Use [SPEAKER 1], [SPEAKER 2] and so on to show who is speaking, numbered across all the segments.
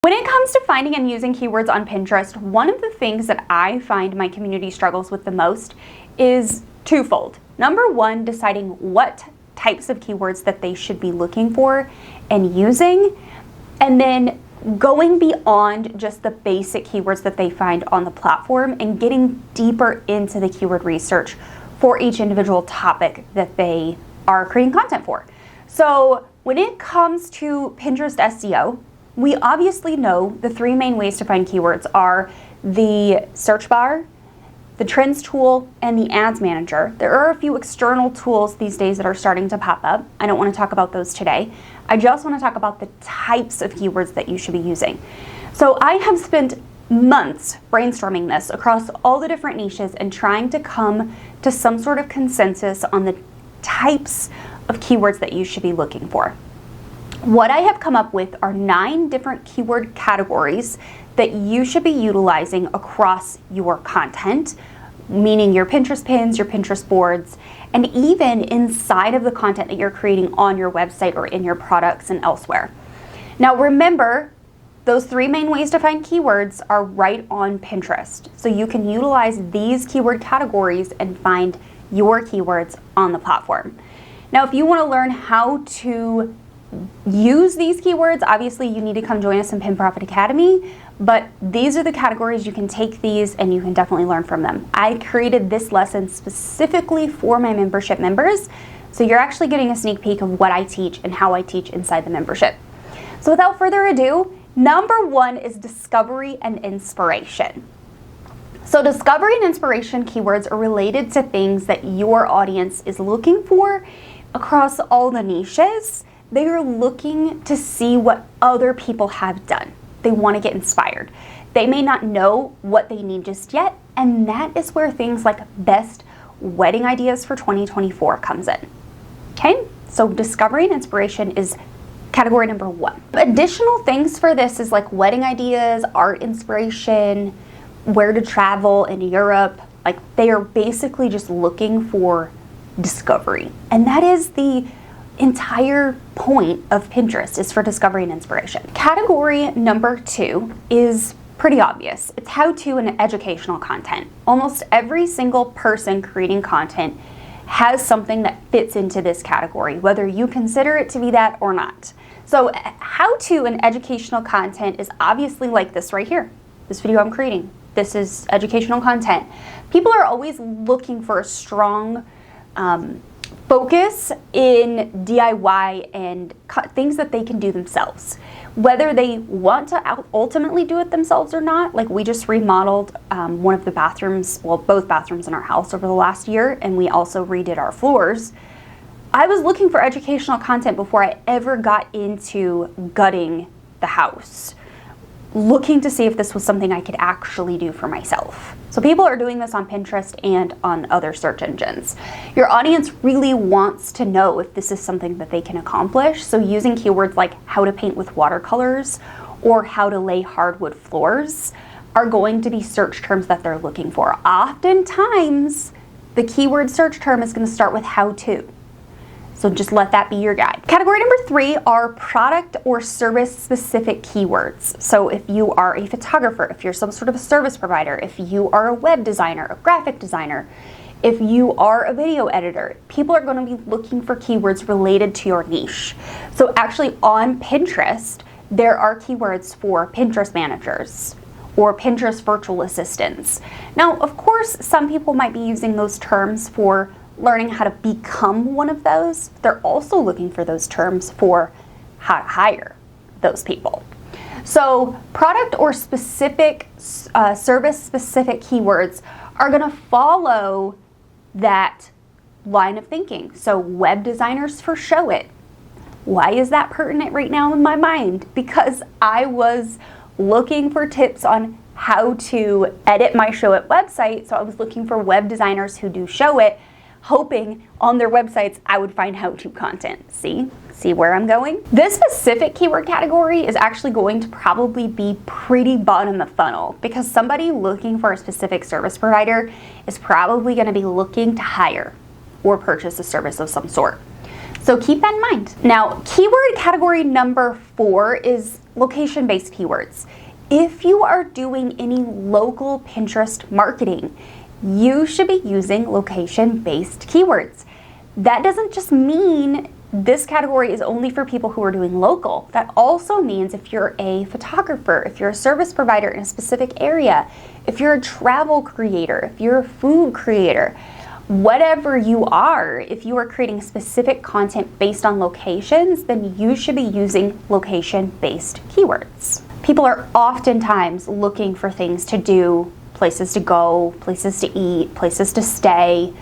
[SPEAKER 1] When it comes to finding and using keywords on Pinterest, one of the things that I find my community struggles with the most is twofold. Number one, deciding what types of keywords that they should be looking for and using, and then going beyond just the basic keywords that they find on the platform and getting deeper into the keyword research for each individual topic that they are creating content for. So when it comes to Pinterest SEO, we obviously know the three main ways to find keywords are the search bar, the trends tool, and the ads manager. There are a few external tools these days that are starting to pop up. I don't want to talk about those today. I just want to talk about the types of keywords that you should be using. So I have spent months brainstorming this across all the different niches and trying to come to some sort of consensus on the types of keywords that you should be looking for. What I have come up with are 9 different keyword categories that you should be utilizing across your content, meaning your Pinterest pins, your Pinterest boards, and even inside of the content that you're creating on your website or in your products and elsewhere. Now remember, those 3 main ways to find keywords are right on Pinterest. So you can utilize these keyword categories and find your keywords on the platform. Now, if you want to learn how to use these keywords, obviously you need to come join us in Pin Profit Academy, but these are the categories. You can take these and you can definitely learn from them. I created this lesson specifically for my membership members, so you're actually getting a sneak peek of what I teach and how I teach inside the membership. So without further ado, number 1 is discovery and inspiration. So discovery and inspiration keywords are related to things that your audience is looking for across all the niches. They are looking to see what other people have done. They want to get inspired. They may not know what they need just yet, and that is where things like best wedding ideas for 2024 comes in. Okay, so discovery and inspiration is category number 1. Additional things for this is like wedding ideas, art inspiration, where to travel in Europe. Like, they are basically just looking for discovery, and that is the entire point of Pinterest, is for discovery and inspiration. Category number 2 is pretty obvious. It's how-to and educational content. Almost every single person creating content has something that fits into this category, whether you consider it to be that or not. So how-to and educational content is obviously like this right here. This video I'm creating. This is educational content. People are always looking for a strong focus in DIY and things that they can do themselves. Whether they want to ultimately do it themselves or not, like we just remodeled one of the bathrooms, well, both bathrooms in our house over the last year, and we also redid our floors. I was looking for educational content before I ever got into gutting the house, looking to see if this was something I could actually do for myself. So people are doing this on Pinterest and on other search engines. Your audience really wants to know if this is something that they can accomplish. So using keywords like how to paint with watercolors or how to lay hardwood floors are going to be search terms that they're looking for. Oftentimes, the keyword search term is going to start with how to. So just let that be your guide. Category number 3 are product or service specific keywords. So if you are a photographer, if you're some sort of a service provider, if you are a web designer, a graphic designer, if you are a video editor, people are going to be looking for keywords related to your niche. So actually on Pinterest, there are keywords for Pinterest managers or Pinterest virtual assistants. Now, of course, some people might be using those terms for learning how to become one of those. They're also looking for those terms for how to hire those people. So product or specific service specific keywords are going to follow that line of thinking. So web designers for Show It. Why is that pertinent right now in my mind? Because I was looking for tips on how to edit my Show It website. So I was looking for web designers who do Show It, hoping on their websites I would find how-to content. See where I'm going? This specific keyword category is actually going to probably be pretty bottom of funnel because somebody looking for a specific service provider is probably going to be looking to hire or purchase a service of some sort. So keep that in mind. Now, keyword category number 4 is location-based keywords. If you are doing any local Pinterest marketing, you should be using location-based keywords. That doesn't just mean this category is only for people who are doing local. That also means if you're a photographer, if you're a service provider in a specific area, if you're a travel creator, if you're a food creator, whatever you are, if you are creating specific content based on locations, then you should be using location-based keywords. People are oftentimes looking for things to do, places to go, places to eat, places to stay,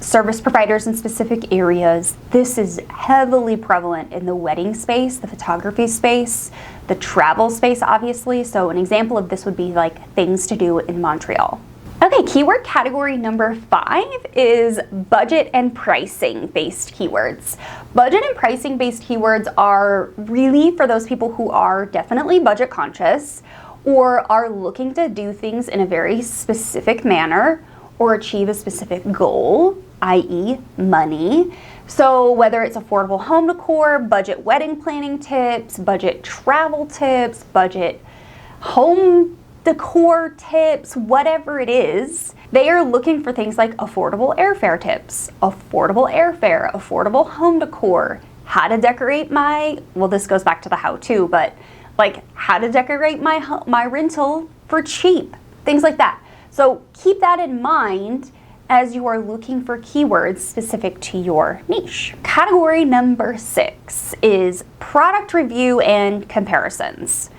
[SPEAKER 1] service providers in specific areas. This is heavily prevalent in the wedding space, the photography space, the travel space, obviously. So an example of this would be like things to do in Montreal. Okay, keyword category number 5 is budget and pricing based keywords. Budget and pricing based keywords are really for those people who are definitely budget conscious or are looking to do things in a very specific manner or achieve a specific goal, i.e. money. So whether it's affordable home decor, budget wedding planning tips, budget travel tips, budget home decor tips, whatever it is, they are looking for things like affordable airfare tips, affordable home decor, how to decorate well, this goes back to the how-to, but like how to decorate my rental for cheap, things like that. So keep that in mind as you are looking for keywords specific to your niche. Category number 6 is product review and comparisons.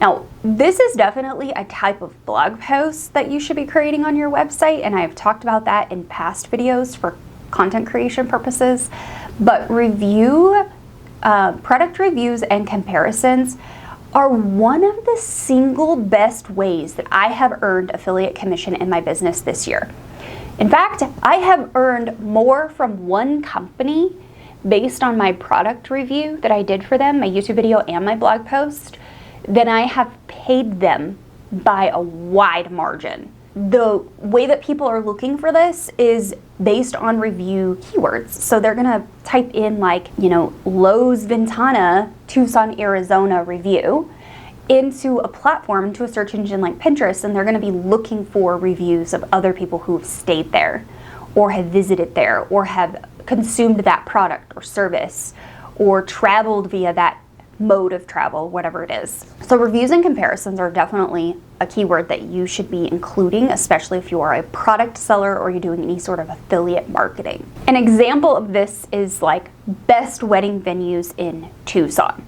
[SPEAKER 1] Now, this is definitely a type of blog post that you should be creating on your website, and I've talked about that in past videos for content creation purposes. But product reviews and comparisons are one of the single best ways that I have earned affiliate commission in my business this year. In fact, I have earned more from one company based on my product review that I did for them, my YouTube video and my blog post, than I have paid them by a wide margin. The way that people are looking for this is based on review keywords. So they're gonna type in like, Lowe's Ventana, Tucson, Arizona review into a platform, into a search engine like Pinterest, and they're gonna be looking for reviews of other people who have stayed there or have visited there or have consumed that product or service or traveled via that mode of travel, whatever it is. So reviews and comparisons are definitely a keyword that you should be including, especially if you are a product seller or you're doing any sort of affiliate marketing. An example of this is like best wedding venues in Tucson.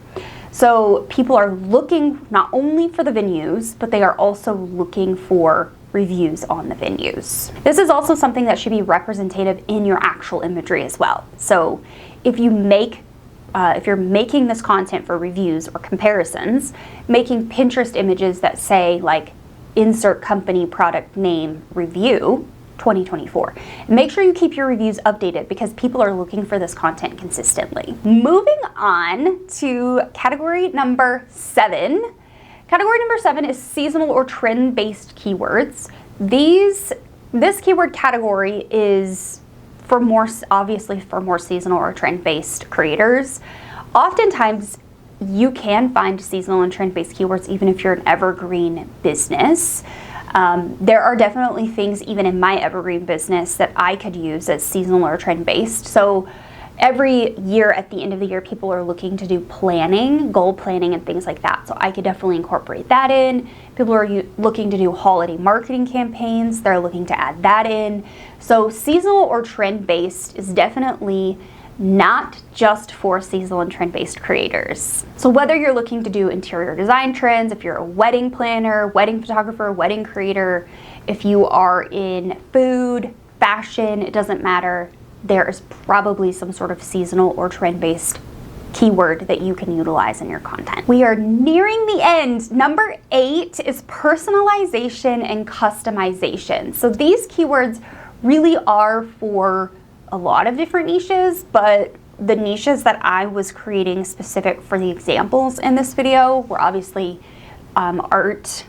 [SPEAKER 1] So people are looking not only for the venues, but they are also looking for reviews on the venues. This is also something that should be representative in your actual imagery as well. So if you're making this content for reviews or comparisons, making Pinterest images that say like insert company product name review 2024. Make sure you keep your reviews updated because people are looking for this content consistently. Moving on to category number 7. Category number 7 is seasonal or trend-based keywords. This keyword category is obviously for more seasonal or trend-based creators. Oftentimes, you can find seasonal and trend-based keywords even if you're an evergreen business. There are definitely things even in my evergreen business that I could use as seasonal or trend-based. So every year at the end of the year, people are looking to do planning, goal planning, and things like that. So I could definitely incorporate that in. People are looking to do holiday marketing campaigns. They're looking to add that in. So seasonal or trend-based is definitely not just for seasonal and trend-based creators. So whether you're looking to do interior design trends, if you're a wedding planner, wedding photographer, wedding creator, if you are in food, fashion, it doesn't matter. There is probably some sort of seasonal or trend-based keyword that you can utilize in your content. We are nearing the end. Number 8 is personalization and customization. So these keywords really are for a lot of different niches, but the niches that I was creating specific for the examples in this video were obviously artists.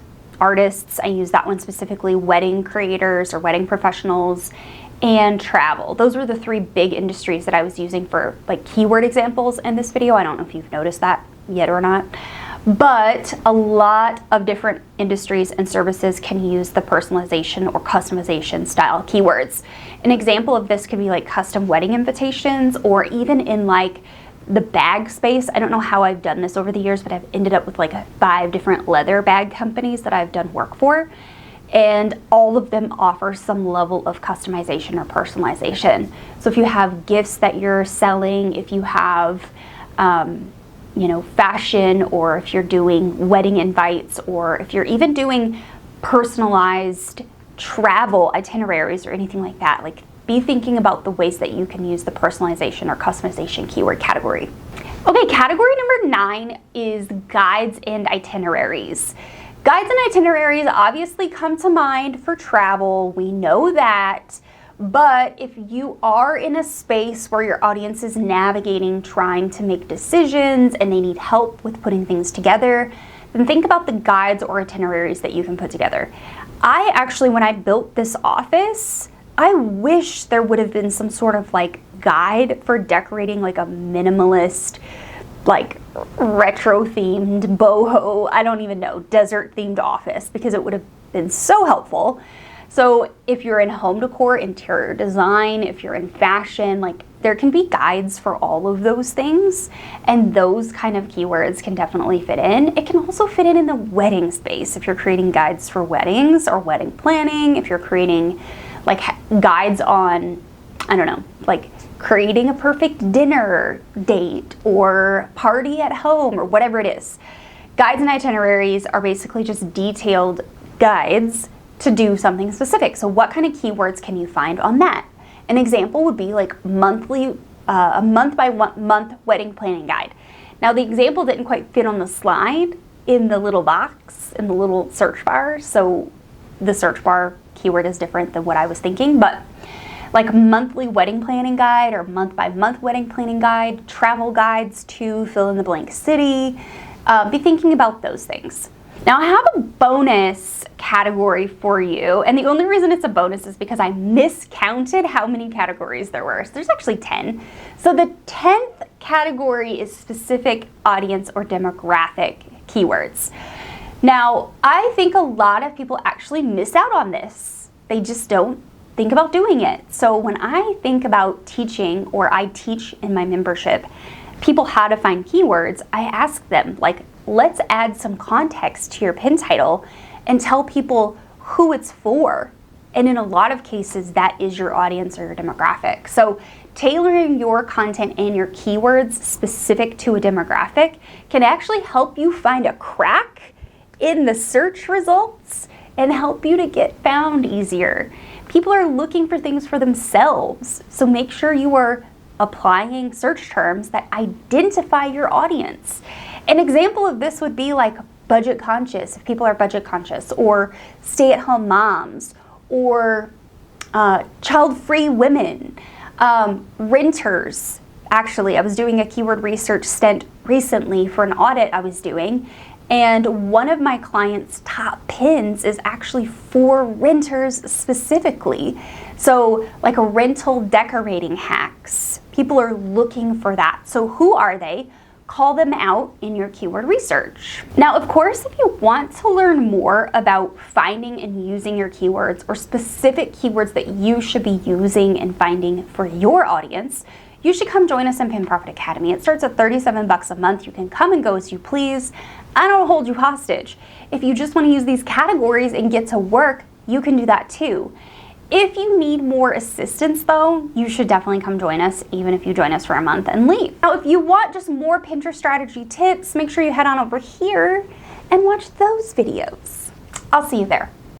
[SPEAKER 1] I use that one specifically, wedding creators or wedding professionals, and travel. Those were the 3 big industries that I was using for like keyword examples in this video. I don't know if you've noticed that yet or not, But a lot of different industries and services can use the personalization or customization style keywords. An example of this could be like custom wedding invitations, or even in like the bag space. I don't know how I've done this over the years, but I've ended up with like 5 different leather bag companies that I've done work for. And all of them offer some level of customization or personalization. So if you have gifts that you're selling, if you have, fashion, or if you're doing wedding invites, or if you're even doing personalized travel itineraries or anything like that, like be thinking about the ways that you can use the personalization or customization keyword category. Okay, category number 9 is guides and itineraries. Guides and itineraries obviously come to mind for travel. We know that. But if you are in a space where your audience is navigating, trying to make decisions, and they need help with putting things together, then think about the guides or itineraries that you can put together. I actually, when I built this office, I wish there would have been some sort of like guide for decorating like a minimalist, like retro themed, boho, I don't even know, desert themed office, because it would have been so helpful. So if you're in home decor, interior design, if you're in fashion, like there can be guides for all of those things, and those kind of keywords can definitely fit in. It can also fit in the wedding space if you're creating guides for weddings or wedding planning, if you're creating like guides on, I don't know, like creating a perfect dinner date or party at home or whatever it is. Guides and itineraries are basically just detailed guides to do something specific. So what kind of keywords can you find on that? An example would be like a month by month wedding planning guide. Now the example didn't quite fit on the slide in the little box, in the little search bar. So the search bar keyword is different than what I was thinking, but like monthly wedding planning guide or month by month wedding planning guide, travel guides to fill in the blank city. Be thinking about those things. Now I have a bonus category for you, and the only reason it's a bonus is because I miscounted how many categories there were. So there's actually 10. So the 10th category is specific audience or demographic keywords. Now, I think a lot of people actually miss out on this. They just don't think about doing it. So when I think about teaching, or I teach in my membership, people how to find keywords, I ask them, like, let's add some context to your pin title and tell people who it's for. And in a lot of cases, that is your audience or your demographic. So tailoring your content and your keywords specific to a demographic can actually help you find a crack in the search results and help you to get found easier. People are looking for things for themselves. So make sure you are applying search terms that identify your audience. An example of this would be like budget conscious, if people are budget conscious, or stay-at-home moms, or child-free women, renters. Actually, I was doing a keyword research stint recently for an audit I was doing, and one of my clients' top pins is actually for renters specifically. So like a rental decorating hacks. People are looking for that. So who are they? Call them out in your keyword research. Now, of course, if you want to learn more about finding and using your keywords, or specific keywords that you should be using and finding for your audience, you should come join us in Pin Profit Academy. It starts at $37 a month. You can come and go as you please. I don't hold you hostage. If you just want to use these categories and get to work, you can do that too. If you need more assistance though, you should definitely come join us, even if you join us for a month and leave. Now, if you want just more Pinterest strategy tips, make sure you head on over here and watch those videos. I'll see you there.